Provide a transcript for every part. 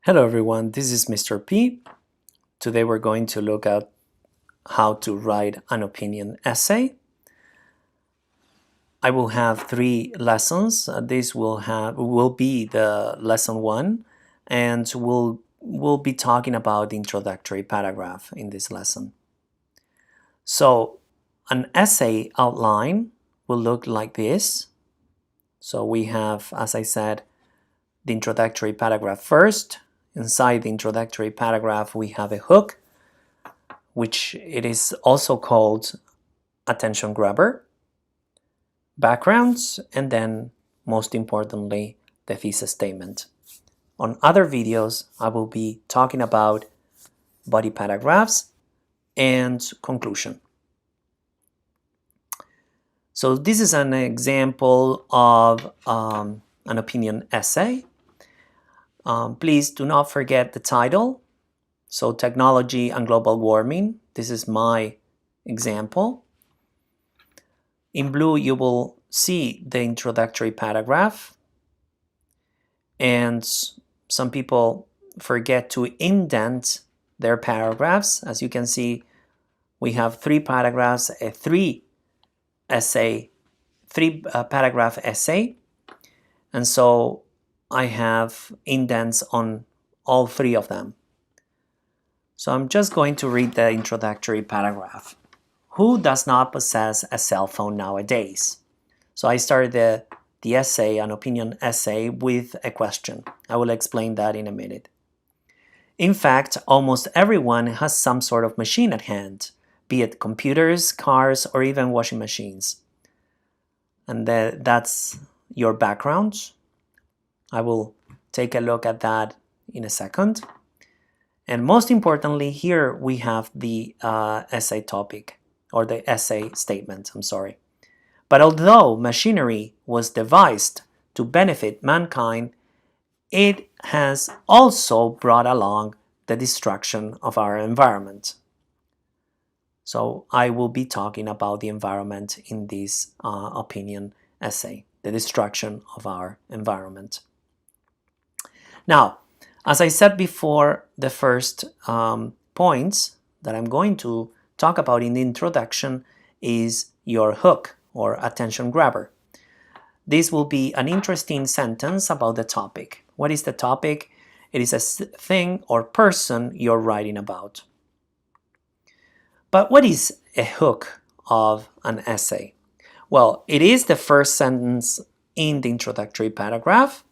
Hello everyone, this is Mr. P. Today we're going to look at how to write an opinion essay. I will have 3 lessons. This will be the lesson 1, and we'll be talking about the introductory paragraph in this lesson. So an essay outline will look like this. So we have, as I said, the introductory paragraph first. Inside the introductory paragraph we have a hook, which it is also called attention grabber, backgrounds, and then most importantly the thesis statement. On other videos I will be talking about body paragraphs and conclusion. So this is an example of an opinion essay. Please do not forget the title. So technology and global warming, this is my example. In blue you will see the introductory paragraph, and some people forget to indent their paragraphs. As you can see, we have 3 paragraphs, a 3 paragraph essay, and so I have indents on all 3 of them. So I'm just going to read the introductory paragraph. Who does not possess a cell phone nowadays? So I started the essay, an opinion essay, with a question. I will explain that in a minute. In fact, almost everyone has some sort of machine at hand, be it computers, cars, or even washing machines. And that's your background. I will take a look at that in a second. And most importantly, here we have the essay topic, or the essay statement, I'm sorry. But although machinery was devised to benefit mankind, it has also brought along the destruction of our environment. So I will be talking about the environment in this opinion essay, the destruction of our environment. Now, as I said before, the first points that I'm going to talk about in the introduction is your hook or attention grabber. This will be an interesting sentence about the topic. What is the topic? It is a thing or person you're writing about. But what is a hook of an essay? Well, it is the first sentence in the introductory paragraph.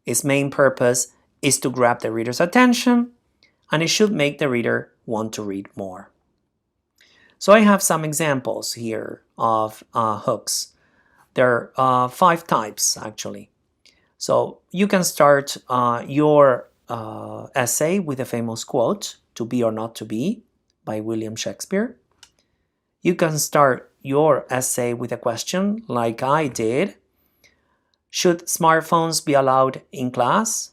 Its main purpose is to grab the reader's attention, and it should make the reader want to read more. So I have some examples here of hooks. There are 5 types actually. So you can start your essay with a famous quote, "To be or not to be," by William Shakespeare. You can start your essay with a question like I did. Should smartphones be allowed in class?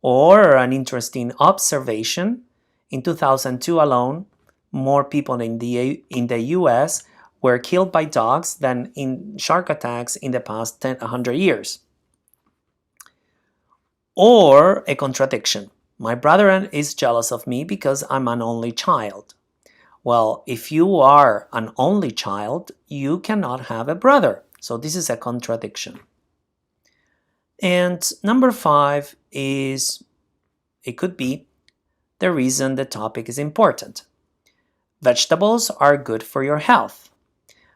Or an interesting observation, in 2002 alone, more people in the US were killed by dogs than in shark attacks in the past 100 years. Or a contradiction. My brother is jealous of me because I'm an only child. Well, if you are an only child, you cannot have a brother. So this is a contradiction. And number 5 is, it could be, the reason the topic is important. Vegetables are good for your health.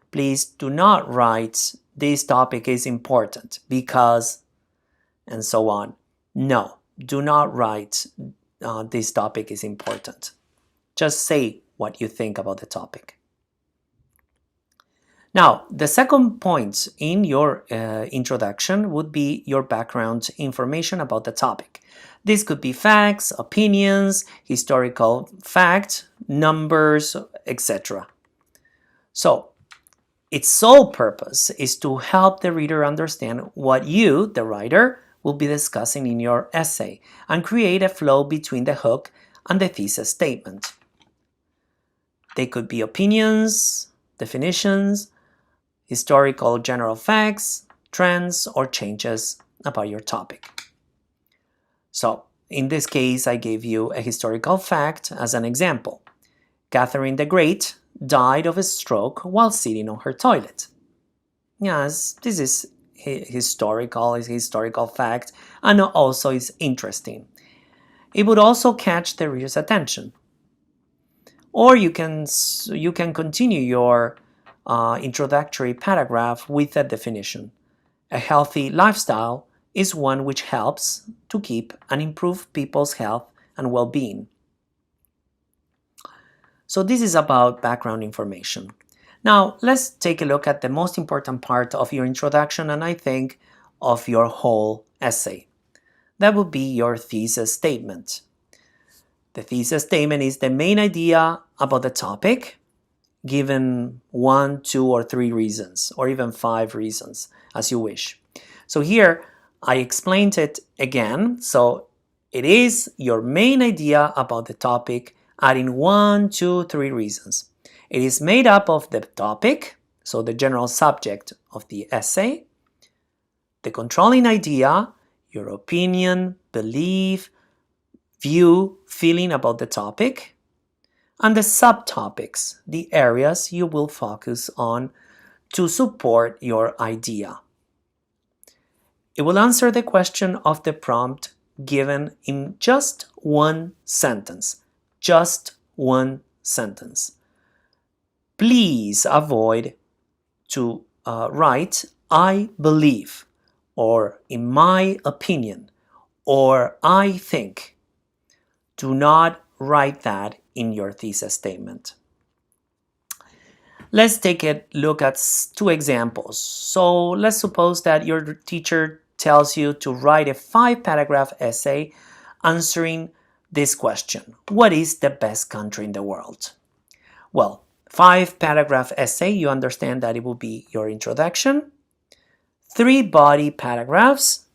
Please do not write, "This topic is important because," and so on. No, do not write, "This topic is important." Just say what you think about the topic. Now, the second point in your introduction would be your background information about the topic. This could be facts, opinions, historical fact, numbers, etc. So, its sole purpose is to help the reader understand what you, the writer, will be discussing in your essay and create a flow between the hook and the thesis statement. They could be opinions, definitions, historical general facts, trends, or changes about your topic. So in this case, I gave you a historical fact as an example. Catherine the Great died of a stroke while sitting on her toilet. Yes, this is historical fact, and also is interesting. It would also catch the reader's attention. Or you can continue your introductory paragraph with a definition. A healthy lifestyle is one which helps to keep and improve people's health and well-being. So this is about background information. Now let's take a look at the most important part of your introduction, and I think of your whole essay. That would be your thesis statement. The thesis statement is the main idea about the topic, given 1, 2, or 3 reasons, or even 5 reasons, as you wish. So here, I explained it again. So it is your main idea about the topic, adding 1, 2, 3 reasons. It is made up of the topic, so the general subject of the essay, the controlling idea, your opinion, belief, view, feeling about the topic, and the subtopics, the areas you will focus on to support your idea. It will answer the question of the prompt given in just one sentence. Just one sentence. Please avoid to write I believe, or in my opinion, or I think. Do not write that in your thesis statement. Let's take a look at 2 examples. So let's suppose that your teacher tells you to write a 5-paragraph essay answering this question. What is the best country in the world? Well, 5-paragraph essay, you understand that it will be your introduction, 3 body paragraphs,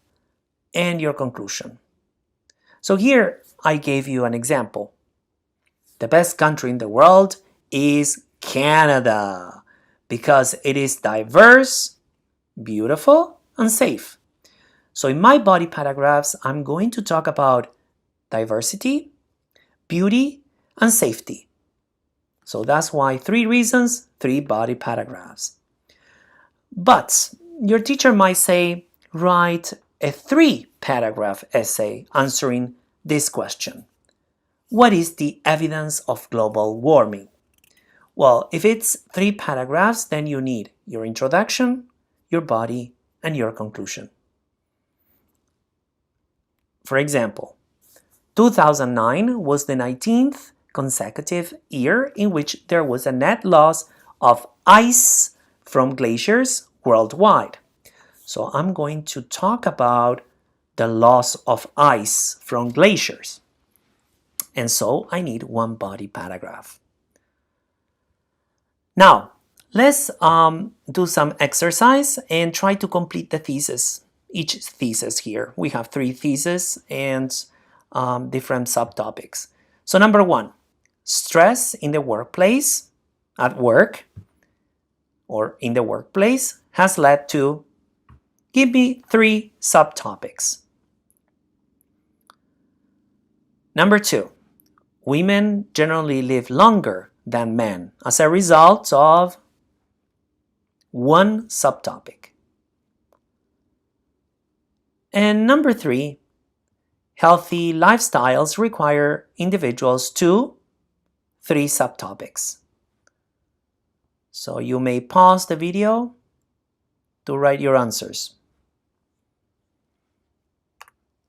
and your conclusion. So here I gave you an example. The best country in the world is Canada because it is diverse, beautiful, and safe. So in my body paragraphs, I'm going to talk about diversity, beauty, and safety. So that's why 3 reasons, 3 body paragraphs. But your teacher might say, write a 3-paragraph essay answering this question. What is the evidence of global warming? Well, if it's 3 paragraphs, then you need your introduction, your body, and your conclusion. For example, 2009 was the 19th consecutive year in which there was a net loss of ice from glaciers worldwide. So I'm going to talk about the loss of ice from glaciers. And so I need 1 body paragraph. Now, let's do some exercise and try to complete the thesis. Each thesis here. We have 3 theses and different subtopics. So number 1, stress in the workplace, at work, or in the workplace has led to, give me 3 subtopics. Number 2, women generally live longer than men as a result of 1 subtopic. And number 3, healthy lifestyles require individuals to 3 subtopics. So you may pause the video to write your answers.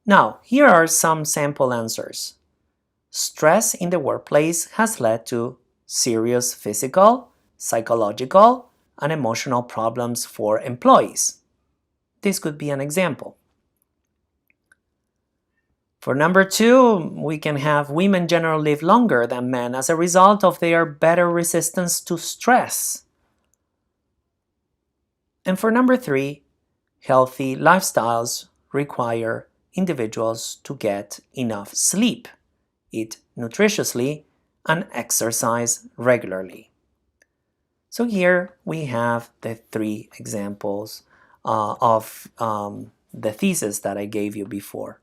Now, here are some sample answers. Stress in the workplace has led to serious physical, psychological, and emotional problems for employees. This could be an example. For number 2, we can have women generally live longer than men as a result of their better resistance to stress. And for number 3, healthy lifestyles require individuals to get enough sleep, eat nutritiously, and exercise regularly. So here we have the 3 examples of the thesis that I gave you before.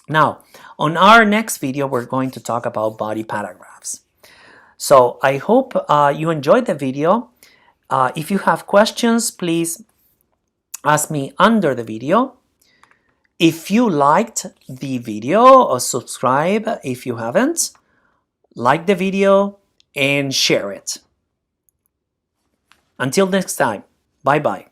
Now, on our next video, we're going to talk about body paragraphs. So I hope you enjoyed the video. If you have questions, please ask me under the video. If you liked the video, subscribe if you haven't. Like the video and share it. Until next time, bye-bye.